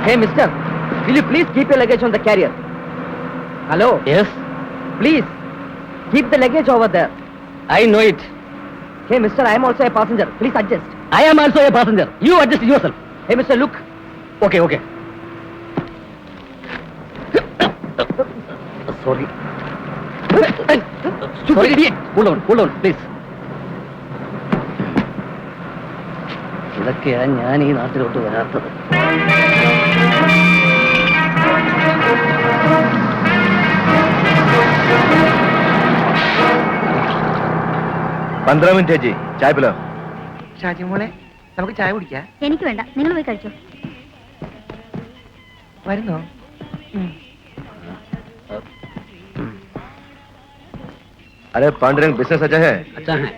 Hey, mister, will you please keep your luggage on the carrier? Hello? Yes, Please, keep the luggage over there. I know it. Hey, mister, I am also a passenger. Please adjust. I am also a passenger. You adjust yourself. Hey, mister, look. Okay, okay. Sorry. Stupid idiot. Hold on, please. ഇതൊക്കെയാ ഞാൻ ഈ നാട്ടിലോട്ട് വരാത്തത്. 15 minute ചേച്ചി, ചായ പിലോ. ഷാജി മോളെ, നമുക്ക് ചായ കുടിക്കാം. എനിക്ക് വേണ്ട, നിങ്ങൾ പോയി കഴിച്ചോ. വരുന്നോ? अरे पांडुरंग, बिजनेस अच्छा है? अच्छा है.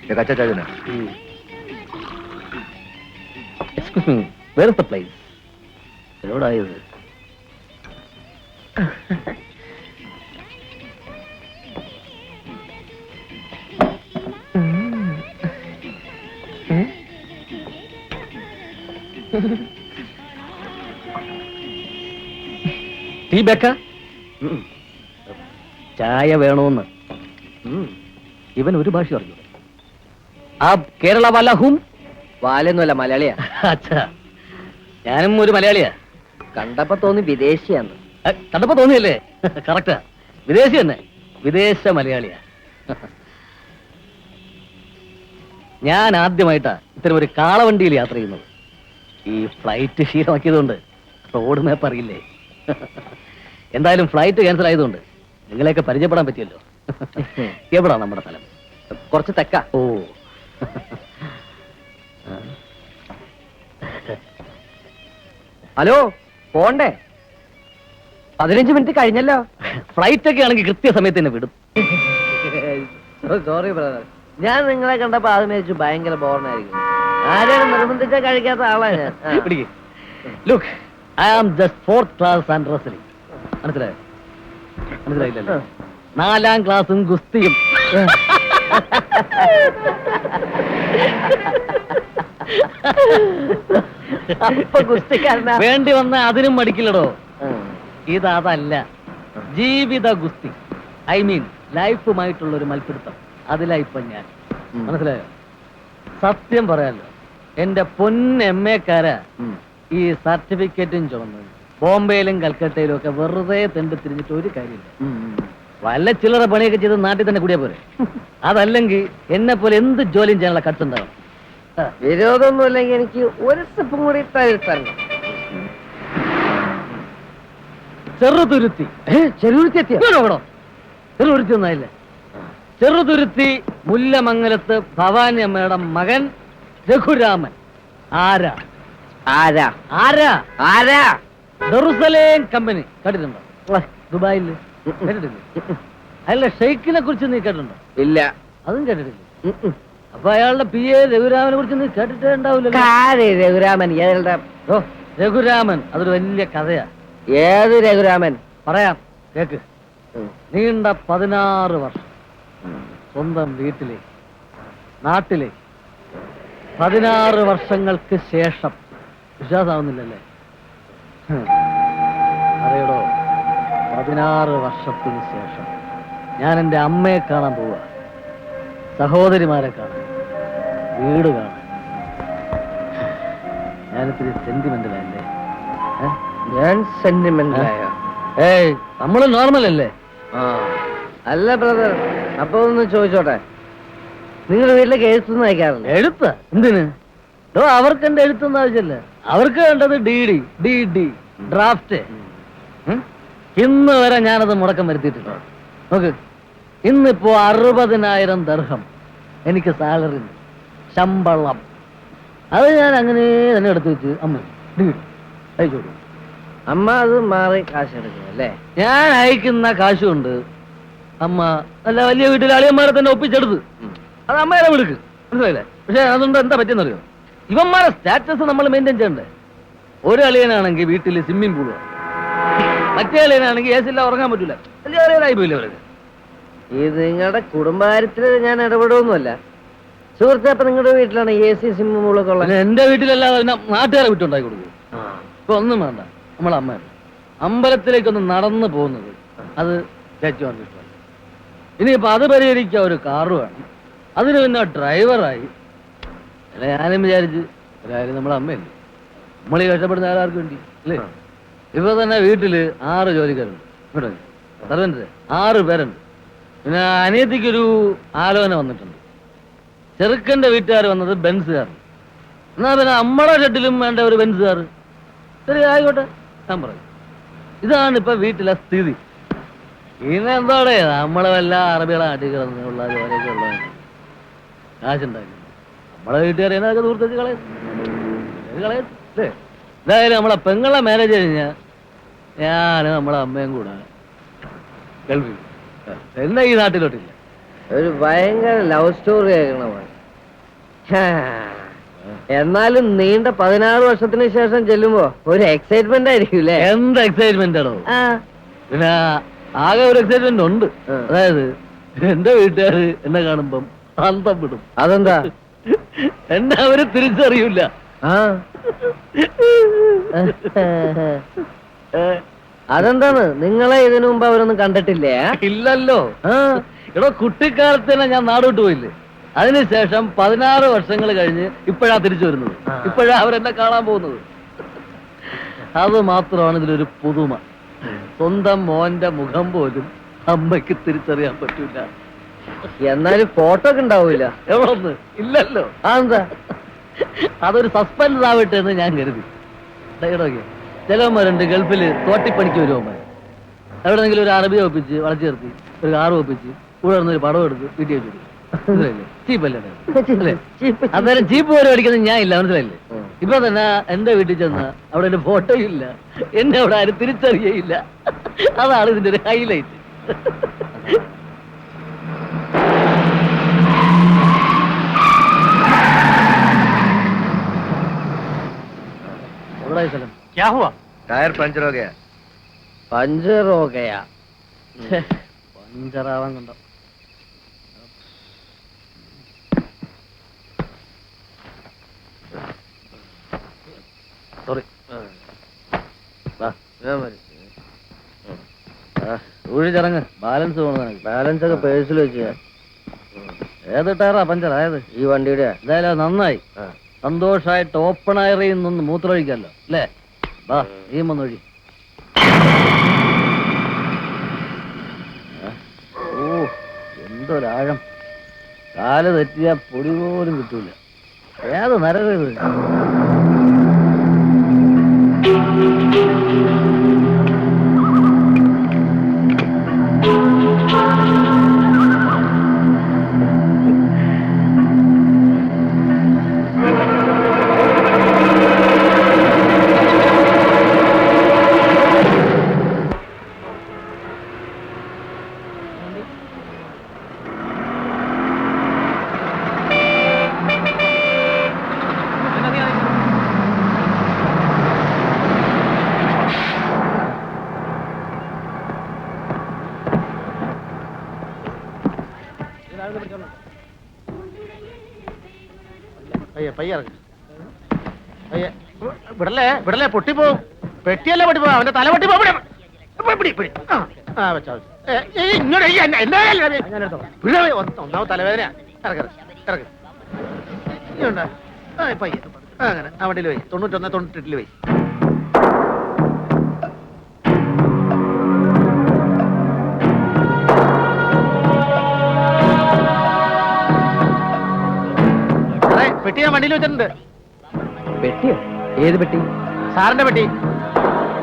एक अच्छा चाय देना. Excuse me, where is the place? എവിടായത്? ടീ ബേക്ക? ചായ വേണോന്ന്. ഇവൻ ഒരു ഭാഷ അറിഞ്ഞു. ആ കേരള വാലഹും വാലൊന്നുമല്ല, മലയാളിയാ. അച്ഛാ, ഞാനും ഒരു മലയാളിയാ. കണ്ടപ്പോ തോന്നി വിദേശിയാന്ന്. കണ്ടപ്പോ തോന്നിയല്ലേ? കറക്റ്റാ, വിദേശി തന്നെ, വിദേശ മലയാളിയാ. ഞാൻ ആദ്യമായിട്ടാ ഇത്തരം ഒരു കാളവണ്ടിയിൽ യാത്ര ചെയ്യുന്നത്. ഈ ഫ്ലൈറ്റ് ശീലമാക്കിയതുകൊണ്ട് റോഡ് മാപ്പ് അറിയില്ലേ. എന്തായാലും ഫ്ലൈറ്റ് ക്യാൻസൽ ആയതുകൊണ്ട് നിങ്ങളെയൊക്കെ പരിചയപ്പെടാൻ പറ്റിയല്ലോ. എവിടാ നമ്മുടെ സ്ഥലം? കുറച്ച് തെക്ക. ഓ, ഹലോ, പോണ്ടേ? 15 മിനിറ്റ് കഴിഞ്ഞല്ലോ. ഫ്ലൈറ്റ് ഒക്കെ ആണെങ്കിൽ കൃത്യസമയത്ത് തന്നെ വിടും. സോറി ബ്രദർ, ഞാൻ നിങ്ങളെ കണ്ടപ്പോ ആദ്യം വെച്ചു ഭയങ്കര ബോർണായിരിക്കും. ആരെയാണ് നിർബന്ധിച്ച കഴിക്കാത്ത ആളാ ഞാൻ. Look, I am just 4th class and wrestling. മനസ്സിലായോ? മനസ്സിലായില്ലല്ലോ. 4ാം ക്ലാസ്സും ഗുസ്തിയും. വേണ്ടി വന്ന അതിനും മടിക്കില്ലടോ. ഇതല്ല, ജീവിത ഗുസ്തി. ഐ മീൻ ലൈഫുമായിട്ടുള്ള ഒരു മത്സരത്തം. അതിലായിപ്പോ ഞാൻ. മനസ്സിലായോ? സത്യം പറയാലോ, എന്റെ പൊന്നെമ്മേക്കാരാ ഈ സർട്ടിഫിക്കറ്റും ചുമന്ന് ബോംബെയിലും കൽക്കട്ടയിലും ഒക്കെ വെറുതെ തെണ്ടി തിരിഞ്ഞിട്ട് ഒരു കാര്യമില്ല. വല്ല ചില്ലറ പണിയൊക്കെ ചെയ്ത് നാട്ടിൽ തന്നെ കൂടിയാ പോരെ. അതല്ലെങ്കിൽ എന്നെ പോലെ എന്ത് ജോലിയും ചെയ്യാനുള്ള കട്സ് ഉണ്ടാവും. വിരോധമൊന്നും ഇല്ലെങ്കിൽ എനിക്ക് ഒരു സ്റ്റെപ്പും കൂടി തരണം. ചെറുതുരുത്തി. ചെറുതുരുത്തി എത്തിയോ? ചെറുതുരുത്തി ഒന്നായില്ലേ? ചെറുതുരുത്തി മുല്ലമംഗലത്ത് ഭവാനി അമ്മയുടെ മകൻ രഘുരാമൻ. ആരാ ആരാ ആരാ ആരാ? ജെറുസലേം കമ്പനി കേട്ടിട്ടുണ്ടോ? ദുബായില് കേട്ടിട്ടില്ലേ? അല്ല, ഷെയ്ഖിനെ കുറിച്ച് നീ കേട്ടിട്ടുണ്ടോ? ഇല്ല. അതും കേട്ടിട്ടില്ല. അപ്പൊ അയാളുടെ PA രഘുരാമനെ കുറിച്ച് നീ കേട്ടിട്ടേ ഉണ്ടാവില്ല. രഘുരാമൻ? ഓ, രഘുരാമൻ അതൊരു വലിയ കഥയാ. ഏത് രഘുരാമൻ? പറയാം, കേക്ക്. നീണ്ട 16 വർഷം സ്വന്തം വീട്ടിലെ നാട്ടിലെ 16 വർഷങ്ങൾക്ക് ശേഷം. വിശ്വാസമാവുന്നില്ലല്ലേ? അറിയടോ, 16 വർഷത്തിന് ശേഷം ഞാൻ എൻ്റെ അമ്മയെ കാണാൻ പോവുക, സഹോദരിമാരെ കാണാൻ, വീട് കാണാൻ. ഞാനിത്തിരി സെന്റിമെന്റലല്ലേ? ഞാൻ സെന്റിമെന്റലായോ? ഏയ്, നമ്മള് നോർമൽ അല്ലേ? അല്ല ബ്രദർ, അപ്പൊ ഒന്ന് ചോദിച്ചോട്ടെ, നിങ്ങളുടെ വീട്ടിലേക്ക് എഴുത്തൊന്നും അയക്കാറില്ല? എഴുത്ത് എന്തിന്? അവർക്ക് എന്റെ എഴുത്തൊന്നും ആവശ്യമില്ല. അവർക്ക് വേണ്ടത് DD ഡ്രാഫ്റ്റ്. ഇന്ന് വരെ ഞാനത് മുടക്കം വരുത്തിയിട്ടുണ്ട്. നോക്ക്, ഇന്നിപ്പോ 60,000 ദർഹം എനിക്ക് സാലറി, ശമ്പളം. അത് ഞാൻ അങ്ങനെ തന്നെ എടുത്തു വെച്ച് അമ്മ അയച്ചോളൂ. അമ്മ അത് മാറി കാശ് എടുക്കും അല്ലേ? ഞാൻ അയക്കുന്ന കാശുകൊണ്ട് അമ്മ നല്ല വലിയ വീട്ടിലെ അളിയന്മാരെ തന്നെ ഒപ്പിച്ചെടുത്ത് അത് അമ്മയുടെ വിളിക്ക്. മനസ്സിലായില്ലേ? പക്ഷെ അതുകൊണ്ട് എന്താ പറ്റിയെന്നറിയോ? ഇവന്മാരെ സ്റ്റാറ്റസ് നമ്മൾ മെയിൻറ്റെയിൻ ചെയ്യണ്ടേ? ഒരു അളിയനാണെങ്കിൽ വീട്ടിൽ സ്വിമ്മിംഗ് പൂള്, മറ്റേ അളിയനാണെങ്കിൽ AC ഇല്ല, ഉറങ്ങാൻ പറ്റൂല. വലിയ പോയില്ല അവർക്ക്. ഇത് നിങ്ങളുടെ കുടുംബകാര്യത്തിൽ ഞാൻ ഇടപെടുമൊന്നുമല്ല. സുഹൃത്തെ, അപ്പൊ നിങ്ങളുടെ വീട്ടിലാണ് AC സിമ്മുകളൊക്കെ ഉള്ളത്? പിന്നെ എന്റെ വീട്ടിലല്ലാതെ പിന്നെ നാട്ടുകാരെ വീട്ടുണ്ടാക്കി കൊടുക്കും. ഇപ്പൊ ഒന്നും വേണ്ട, നമ്മളെ അമ്മ അമ്പലത്തിലേക്കൊന്ന് നടന്നു പോകുന്നത് അത് ചേച്ചിമാർക്ക് ഇഷ്ടമല്ല. ഇനിയിപ്പൊ അത് പരിഹരിക്കാൻ ഒരു കാറ് വേണം, അതിന് പിന്നെ ഡ്രൈവറായി. അല്ല, ഞാനും വിചാരിച്ച് ഒരായാലും നമ്മളെ അമ്മയല്ലേ, നമ്മളീ കഷ്ടപ്പെടുന്ന ആരാർക്ക് വേണ്ടി അല്ലേ? ഇപ്പൊ തന്നെ വീട്ടില് 6 ജോലിക്കാരുണ്ട്, സർവന്റ് 6 പേരുണ്ട്. പിന്നെ അനിയത്തിക്കൊരു ആലോചന വന്നിട്ടുണ്ട്. ചെറുക്കന്റെ വീട്ടുകാർ വന്നത് ബെൻസുകാർ. എന്നാ പിന്നെ നമ്മളെ ഷെഡിലും വേണ്ട ഒരു ബെൻസുകാർ. ശരി, ആയിക്കോട്ടെ, ഞാൻ പറയും. ഇതാണ് ഇപ്പൊ വീട്ടിലെ സ്ഥിതി. പിന്നെ എന്താടേ, നമ്മളെ വല്ല അറബികളെ നാട്ടിൽ കിടന്നുള്ള ജോലിയൊക്കെ ഉള്ള കാശുണ്ടാക്കി നമ്മളെ വീട്ടുകാരെ എന്നൊക്കെ ദൂരത്തേക്ക് കളയല്ലേ. എന്തായാലും നമ്മളെ പെങ്ങളെ മാരേജ് കഴിഞ്ഞാൽ ഞാനും നമ്മളെ അമ്മയും കൂടെ ഗൾഫിൽ, എന്നാ ഈ നാട്ടിലോട്ടില്ല. ഒരു ഭയങ്കര ലവ് സ്റ്റോറി ആകണമാണ്. എന്നാലും നീണ്ട 16 വർഷത്തിന് ശേഷം ചെല്ലുമ്പോ ഒരു എക്സൈറ്റ്മെന്റ് ആയിരിക്കും. എന്ത് എക്സൈറ്റ്മെന്റ് ആണോ? പിന്നെ ആകെ ഒരു എക്സൈറ്റ്മെന്റ് ഉണ്ട്. അതായത് എന്റെ വീട്ടുകാര് എന്നെ കാണുമ്പം അന്തം വിടും. അതെന്താ? എന്നെ അവര് തിരിച്ചറിയില്ല. അതെന്താണ്? നിങ്ങളെ ഇതിനു മുമ്പ് അവരൊന്നും കണ്ടിട്ടില്ലേ? ഇല്ലല്ലോ. ഇവിടെ കുട്ടിക്കാലത്ത് തന്നെ ഞാൻ നാടോട്ട് പോയില്ലേ. അതിനുശേഷം 16 വർഷങ്ങൾ കഴിഞ്ഞ് ഇപ്പോഴാ തിരിച്ചു വരുന്നത്. ഇപ്പോഴാ അവരെന്നെ കാണാൻ പോകുന്നത്. അത് മാത്രമാണ് ഇതിലൊരു പുതുമ. സ്വന്തം മോന്റെ മുഖം പോലും അമ്മയ്ക്ക് തിരിച്ചറിയാൻ പറ്റൂല. എന്നാലും ഫോട്ടോ ഒക്കെ ഉണ്ടാവൂല. എവിടെ? ഇല്ലല്ലോ. അതെന്താ? അതൊരു സസ്പെൻസ് ആവട്ടെ എന്ന് ഞാൻ കരുതി. ചിലവന്മാരുണ്ട് ഗൾഫിൽ തോട്ടിപ്പണിക്ക് വരുവന്മാർ. എവിടെന്നെങ്കിലും ഒരു അറബി ഒപ്പിച്ച് വളച്ചു ചേർത്തി ഒരു കാറ് ഒപ്പിച്ച് കൂടെ ഒരു പടം എടുത്ത് വീട്ടിൽ വെച്ചു. ചീപ്പല്ലേ? അന്നേരം ചീപ്പ് പോലെ അടിക്കുന്നത് ഞാൻ ഇല്ല, മനസ്സിലായില്ലേ? ഇപ്പൊ തന്നെ എന്റെ വീട്ടിൽ ചെന്ന അവിടെ എന്റെ ഫോട്ടോയും ഇല്ല, എന്നെ അവിടെ ആരും തിരിച്ചറിയയില്ല. അതാണ് ഇതിന്റെ ഒരു ഹൈലൈറ്റ്. എവിടെ സ്ഥലം? क्या हुआ? टायर पंचर हो गया. പഞ്ചർ ഓകയാ? പഞ്ചറാവാൻ കണ്ടോ? സോറി. ഊഴിച്ചിറങ്ങ്, ബാലൻസ് പോകുന്നത്. ബാലൻസ് ഒക്കെ പേഴ്സിൽ വെച്ച്. ഏത് ടയറാ പഞ്ചർ ആയത്? ഈ വണ്ടിയുടെ. എന്തായാലും നന്നായി, സന്തോഷമായിട്ട് ഓപ്പൺ എയറിൽ നിന്ന് മൂത്രമൊഴിക്കല്ലോ അല്ലേ? വാ, ഈ ഒന്നൊഴി. ഓ, എന്തൊരാഴം! കാല് തെറ്റിയാ പൊടി പോലും കിട്ടൂല. ഏത് നരകത്! വിടല്ലേ വിടല്ലേ, പൊട്ടിപ്പോവും. പെട്ടിയല്ലേ പൊട്ടിപ്പോ, അവന്റെ തല പൊട്ടിപ്പോ. ഒന്നാമത് തലവേദന. അങ്ങനെ ആ വണ്ടിയിൽ പോയി 91 98 പോയി. പെട്ടി ഞാൻ വണ്ടിയിൽ വെച്ചിട്ടുണ്ട്. പെട്ടിയോ? ഏത് പെട്ടി? സാറിന്റെ പെട്ടി.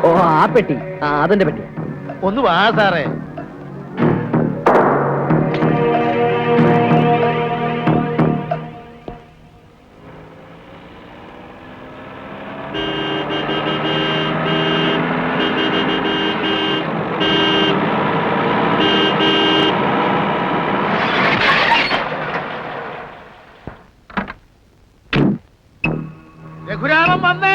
ഓ, ആ പെട്ടി. അതിന്റെ പെട്ടി. ഒന്ന് വാ സാറേ. രഘുരാമൻ വന്നേ.